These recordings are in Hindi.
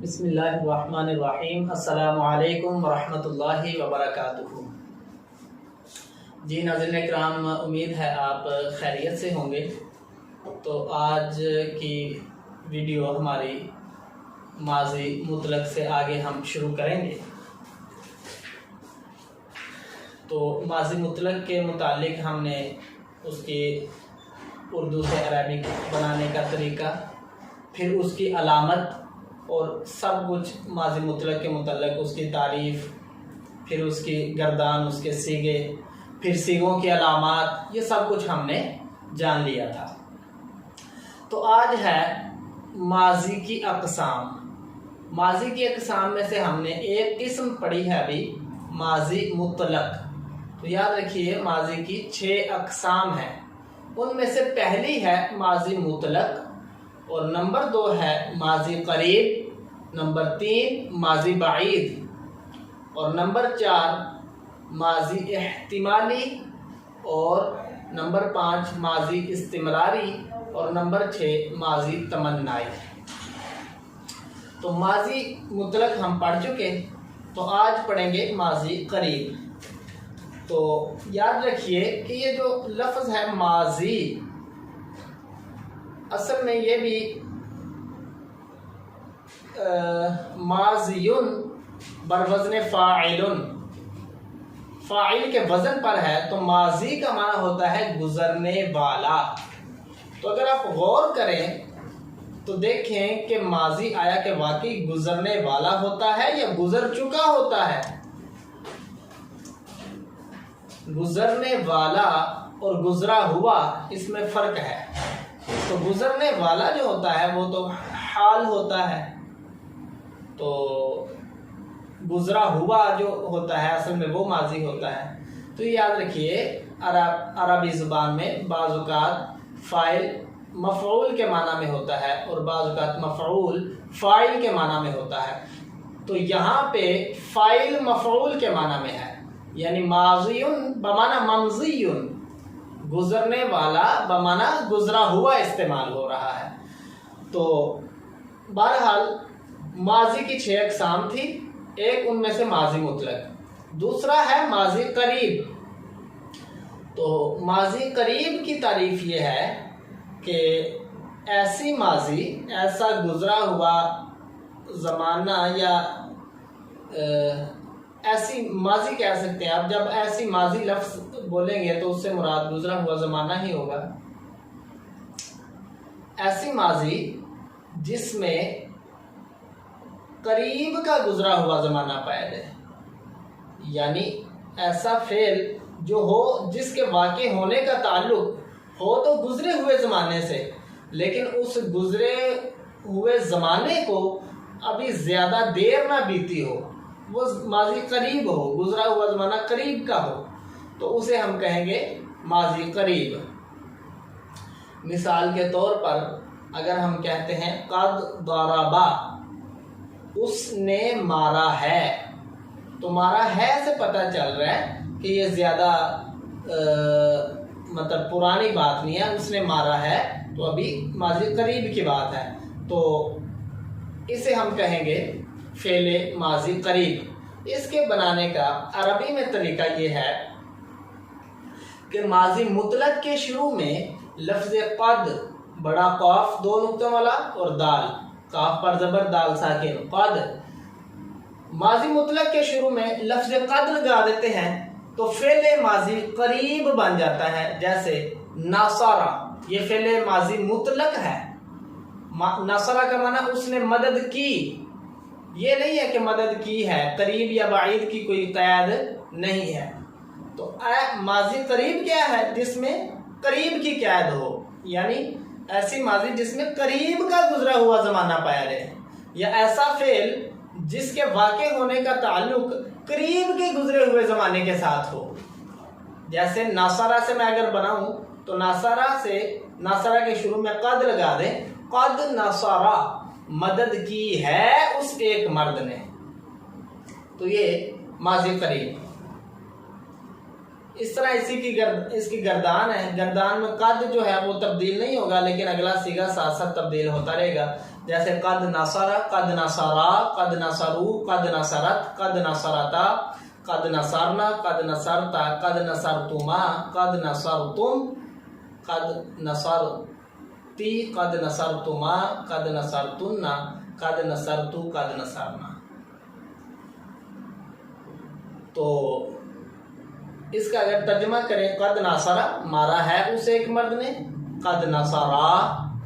बिस्मिल्लाहिर्रहमानिर्रहीम। अस्सलामु अलैकुम वरहमतुल्लाहि वबरकातुहू। जी नाज़रीन इकराम, उम्मीद है आप खैरियत से होंगे। तो आज की वीडियो हमारी माज़ी मुतलक से आगे हम शुरू करेंगे। तो माज़ी मुतलक के मुतालिक हमने उसकी उर्दू से अरबिक बनाने का तरीका, फिर उसकी अलामत और सब कुछ माज़ी मुतलक के मुतल्लिक़ उसकी तारीफ़, फिर उसकी गर्दान, उसके सीगे, फिर सीगों की अलामात, ये सब कुछ हमने जान लिया था। तो आज है माज़ी की अक़साम। माज़ी की अक़साम में से हमने एक किस्म पढ़ी है अभी, माज़ी मुतलक। तो याद रखिए माज़ी की 6 अक़साम हैं। उनमें से पहली है माज़ी मुतलक, और नंबर 2 है माज़ी करीब, नंबर 3 माज़ी बाईद, और नंबर 4 माज़ी इह्तिमाली, और नंबर 5 माज़ी इस्तिमरारी, और नंबर 6 माज़ी तमन्नाई। तो माज़ी मुतलक हम पढ़ चुके, तो आज पढ़ेंगे माज़ी करीब। तो याद रखिए कि ये जो लफ्ज़ है माज़ी, असल में ये भी माज़ियुन बरवज़न फ़ाइलुन, फ़ाइल के वज़न पर है। तो माज़ी का माना होता है गुज़रने वाला। तो अगर आप गौर करें तो देखें कि माज़ी आया कि वाकई गुज़रने वाला होता है या गुज़र चुका होता है। गुज़रने वाला और गुज़रा हुआ, इसमें फ़र्क है। तो गुज़रने वाला जो होता है वो तो हाल होता है, तो गुज़रा हुआ जो होता है असल में वो माज़ी होता है। तो याद रखिए अरबी ज़ुबान में बाज़ औक़ात फ़ाइल मफ़ऊल के माना में होता है और बाज़ औक़ात मफ़ऊल फ़ाइल के माना में होता है। तो यहाँ पे फ़ाइल मफ़ऊल के माना में है, यानी माज़ियुन बमाना ममज़ियुन, गुज़रने वाला बमाना गुज़रा हुआ इस्तेमाल हो रहा है। तो बहरहाल माज़ी की 6 अक़साम थी। एक उनमें से माज़ी मुतलक, दूसरा है माज़ी करीब। तो माज़ी करीब की तारीफ़ ये है कि ऐसी माज़ी, ऐसा गुज़रा हुआ ज़माना, या ऐसी माज़ी कह सकते हैं आप। जब ऐसी माज़ी लफ्ज़ बोलेंगे तो उससे मुराद गुज़रा हुआ ज़माना ही होगा। ऐसी माज़ी जिसमें करीब का गुज़रा हुआ ज़माना पाया जाए, यानी ऐसा फ़ेल जो हो जिसके वाक़े होने का ताल्लुक़ हो तो गुज़रे हुए ज़माने से, लेकिन उस गुज़रे हुए ज़माने को अभी ज़्यादा देर ना बीती हो, वो माज़ी करीब हो, गुज़रा हुआ ज़माना करीब का हो, तो उसे हम कहेंगे माज़ी करीब। मिसाल के तौर पर अगर हम कहते हैं क़द दरबा, उसने मारा है, तो मारा है से पता चल रहा है कि ये ज़्यादा मतलब पुरानी बात नहीं है। उसने मारा है तो अभी माज़ी करीब की बात है, तो इसे हम कहेंगे फ़ेले माज़ी करीब। इसके बनाने का अरबी में तरीका ये है कि माज़ी मुतलक के शुरू में लफ्ज़ क़द, बड़ा क़ाफ 2 नुक्तों वाला, और दाल, काफ पर ज़बर दाल साकिन, क़द। माज़ी मुतलक के शुरू में लफ्ज़ क़द लगा देते हैं तो फ़ेले माज़ी करीब बन जाता है। जैसे नसरा, ये फ़ेले माज़ी मुतलक है। नसरा का माना उसने मदद की, ये नहीं है कि मदद की है, करीब या बाईद की कोई क़ैद नहीं है। तो माज़ी करीब क्या है? जिसमें करीब की क़ैद हो, यानी ऐसी माज़ी जिसमें करीब का गुज़रा हुआ ज़माना पाया जाए, या ऐसा फ़ेल जिसके वाक़े होने का ताल्लुक़ करीब के गुज़रे हुए ज़माने के साथ हो। जैसे नासरा से मैं अगर बनाऊँ तो नासरा से, नासरा के शुरू में क़द लगा दें, क़द नसरा, मदद की है उस एक मर्द ने, तो ये माज़ी करीब। इस तरह इसकी गर्दान है। गर्दान में कद जो है वो तब्दील नहीं होगा, लेकिन अगला सीगा साथ साथ तब्दील होता रहेगा। जैसे कद नसरा, कद नसरा, कद नसरू, कद नसरत, कद नसरता, कद नसरना, कद नसरता, कद नसरतुमा, कद नसरतुम, कद नसरती, कद नसरतुमा, कद नसरतुन्ना, कद नसरतु, कद नसरना। तो इसका अगर तर्जुमा करें, कद नसरा मारा है उस एक मर्द ने, कद नसरा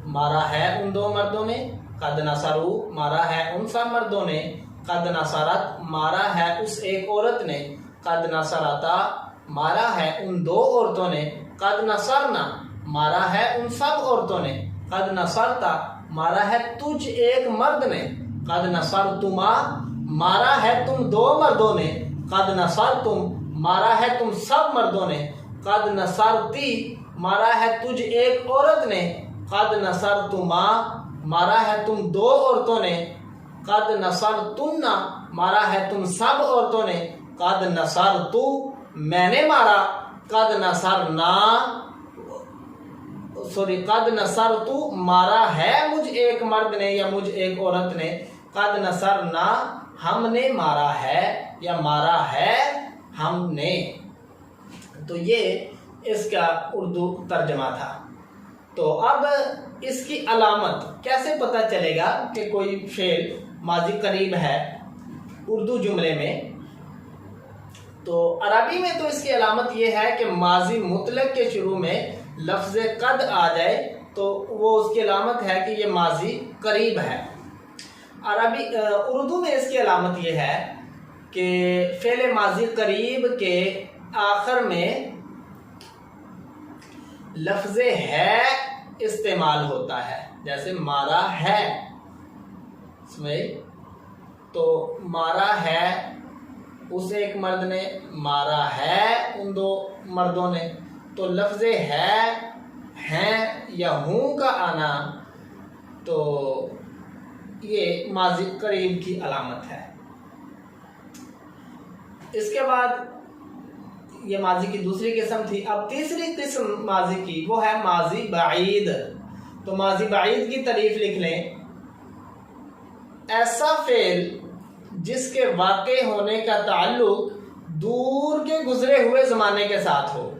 मारा है उन दो मर्दों ने, कद नसरू मारा है उन सब मर्दों ने, कद नसरत मारा है उस एक औरत ने, कद नसरता मारा है उन दो औरतों ने, कद नसरना मारा है उन सब औरतों ने, कद नसरता मारा है तुझ एक मर्द ने, कद नसरतुमा मारा है तुम दो मर्दों ने, कद नसरतुम मारा है तुम सब मर्दों ने, कद नसरती मारा है तुझ एक औरत ने, कद नसरतुमा मारा है तुम दो औरतों ने, कद नसरतुन्ना मारा है तुम सब औरतों ने, कद नसरतु मैंने मारा, कद नसरना कद नसरतु मारा है मुझ एक मर्द ने या मुझ एक औरत ने, कद नसरना हमने मारा है या मारा है हमने। तो ये इसका उर्दू तर्जमा था। तो अब इसकी अलामत कैसे पता चलेगा कि कोई फेल माजी करीब है उर्दू जुमले में। तो अरबी में तो इसकी अलामत यह है कि माजी मुतलक के शुरू में लफ्ज़ कद आ जाए तो वो उसकी अलामत है कि ये माजी करीब है। उर्दू में इसकी अलामत यह है कि फेल माजी करीब के आखिर में लफ्ज़ है इस्तेमाल होता है। जैसे मारा है, इसमें तो मारा है उस एक मर्द ने, मारा है उन दो मर्दों ने। तो लफ्ज़ है या हूँ का आना तो ये माजी करीब की अलामत है। इसके बाद ये माजी की दूसरी किस्म थी। अब तीसरी किस्म माजी की वो है माजी बाईद। तो माजी बाईद की तारीफ लिख लें, ऐसा फेल जिसके वाक़े होने का ताल्लुक दूर के गुजरे हुए ज़माने के साथ हो,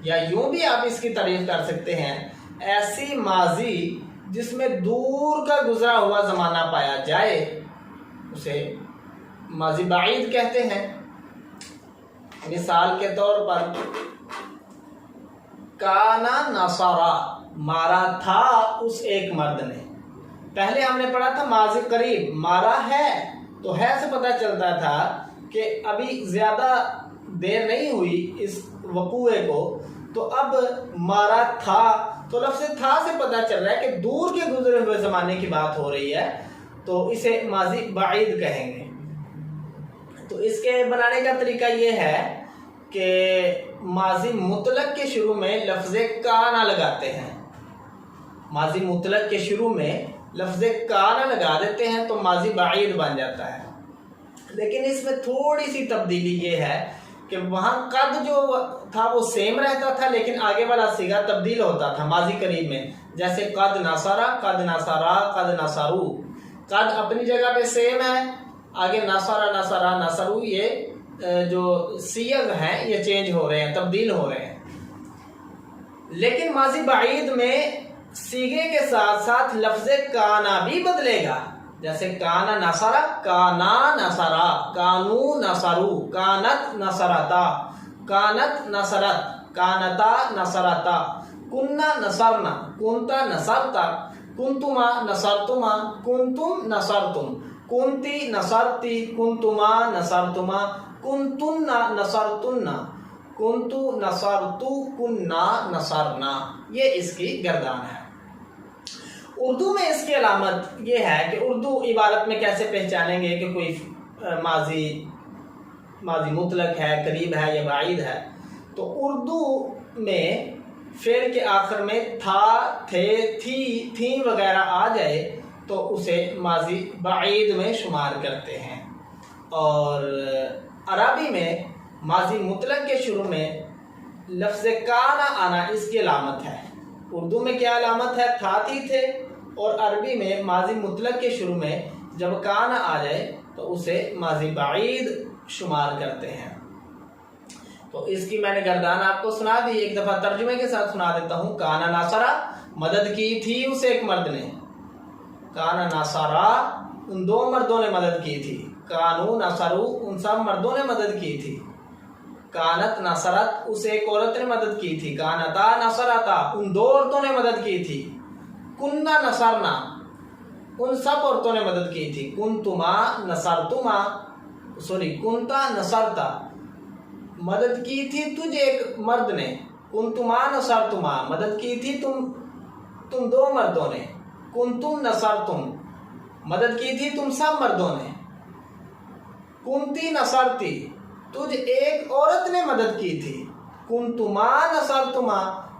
या यूं भी आप इसकी तारीफ कर सकते हैं, ऐसी माजी जिसमें दूर का गुजरा हुआ ज़माना पाया जाए उसे माजी बाईद कहते हैं। मिसाल के तौर पर काना नसरा मारा था उस एक मर्द ने। पहले हमने पढ़ा था माजी करीब मारा है, तो है से पता चलता था कि अभी ज़्यादा देर नहीं हुई इस वक़ूए को, तो अब मारा था तो लफ्ज़ था से पता चल रहा है कि दूर के गुजरे हुए ज़माने की बात हो रही है, तो इसे माजी बाईद कहेंगे। तो इसके बनाने का तरीका ये है कि माजी मुतलक के शुरू में लफ्ज़ काना लगाते हैं। माजी मुतलक के शुरू में लफ्ज़ काना लगा देते हैं तो माजी बाईद बन जाता है। लेकिन इसमें थोड़ी सी तब्दीली ये है कि वहाँ कद जो था वो सेम रहता था, लेकिन आगे वाला सिगा तब्दील होता था माजी करीब में। जैसे कद नसरा, कद नसरा, कद नसरू। कद अपनी जगह पे सेम है, आगे नसरा, नसरा, नसरू ये जो सियग हैं ये चेंज हो रहे हैं, तब्दील हो रहे हैं। लेकिन माजी बाईद में सीगे के साथ साथ लफ्ज़ काना भी बदलेगा। जैसे काना नसरा, काना नसरा, कानू नसरू, कानत नसरता, कानत नसरत, कानता नसरता, कुन्ना नसरना, कुंता नसरता, कुंतुमा नसरतुमा, कुंतुम नसरतुम, कुंती नसरती, कुंतुमा नसरतुमा, कुंतुन्ना नसरतुन्ना, कुंतु नसरतु, कुन्ना नसरना। ये इसकी गर्दान है। उर्दू में इसकी अलामत ये है कि उर्दू इबारत में कैसे पहचानेंगे कि कोई माजी मुतलक है, करीब है या बाईद है। तो उर्दू में फेल के आखिर में था, थे, थी वगैरह आ जाए तो उसे माजी बाईद में शुमार करते हैं। और अरबी में माजी मुतलक के शुरू में लफ्ज़ काना आना इसकी अलामत है। उर्दू में क्या अलामत है? था, थी, थे, और अरबी में माजी मुतलक के शुरू में जब काना आ जाए तो उसे माजी बाईद शुमार करते हैं। तो इसकी मैंने गर्दान आपको सुना दी, एक दफ़ा तर्जुमे के साथ सुना देता हूँ। काना नासरा, मदद की थी उसे एक मर्द ने। काना नासरा, उन दो मर्दों ने मदद की थी। कानू नसरू, उन सब मर्दों ने मदद की थी। कानत नसरत, उसे एक औरत ने मदद की थी। कानता नसरता, उन दो औरतों ने मदद की थी। कुन्ना नसरना, उन सब औरतों ने मदद की थी। कुंतुमा नसरतुमा, सॉरी कुंता नसरता, मदद की थी तुझे एक मर्द ने। कुंतुमा नसरतुमा, मदद की थी तुम दो मर्दों ने। कुंतुम नसरतुम, मदद की थी तुम सब मर्दों ने। कुंती नसरती, तुझ एक औरत ने मदद की थी। कुंतुमा नसरतुमा,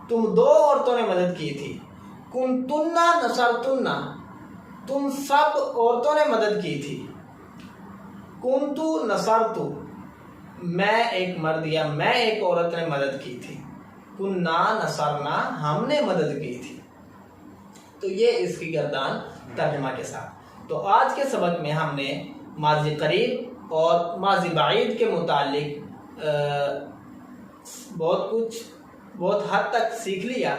तुम दो औरतों ने मदद की थी। कुंतुन्ना नसरतुन्ना, तुम सब औरतों ने मदद की थी। कुंतु नसरतु, मैं एक मर्द या मैं एक औरत ने मदद की थी। कुन्ना नसरना, हमने मदद की थी। तो ये इसकी गर्दान तर्जुमा के साथ। तो आज के सबक में हमने माजी करीब और माजी बाईद के मुतालिक बहुत हद तक सीख लिया।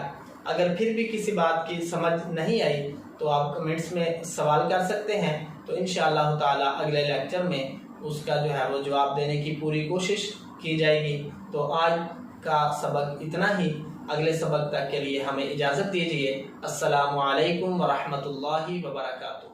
अगर फिर भी किसी बात की समझ नहीं आई तो आप कमेंट्स में सवाल कर सकते हैं। तो इंशाअल्लाह ताला अगले लेक्चर में उसका जो है वो जवाब देने की पूरी कोशिश की जाएगी। तो आज का सबक इतना ही। अगले सबक तक के लिए हमें इजाज़त दीजिए। अस्सलामु अलैकुम व रहमतुल्लाहि व बरकातुहू।